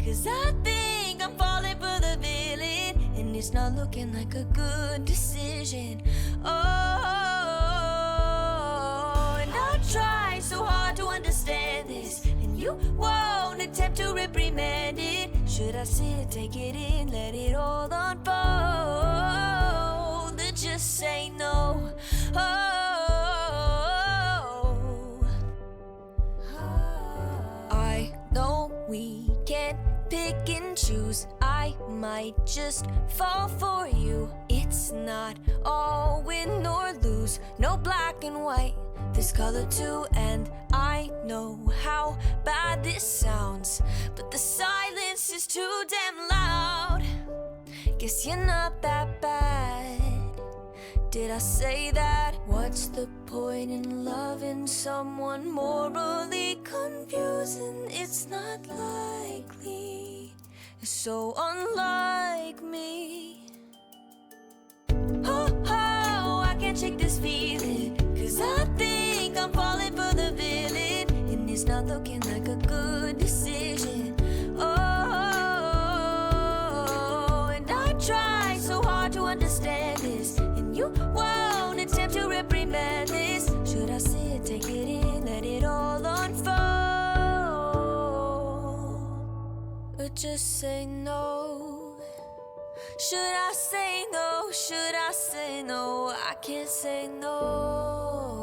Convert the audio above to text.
'cause I think I'm falling for the villain, and it's not looking like a good decision. Oh, and I try so hard to understand this, and you won't attempt to reprimand it. Should I sit, take it in, let it all unfold, or just say no? I know we can't pick and choose. I might just fall for you. It's not all win or lose, no black and white, there's color too. And I know how bad this sounds, but the silence is too damn loud. Guess you're not that bad. Did I say that? What's the point in loving someone morally confusing? It's not likely, it's so unlike me. Oh, I can't shake this feeling, 'cause I think I'm falling for the villain, and it's not looking like a good decision. Oh, and I try so hard to understand this, and you won't attempt to reprimand this. Should I sit, take it in, let it all unfold, or just say no? Should I say no? Should I say no? I can't say no.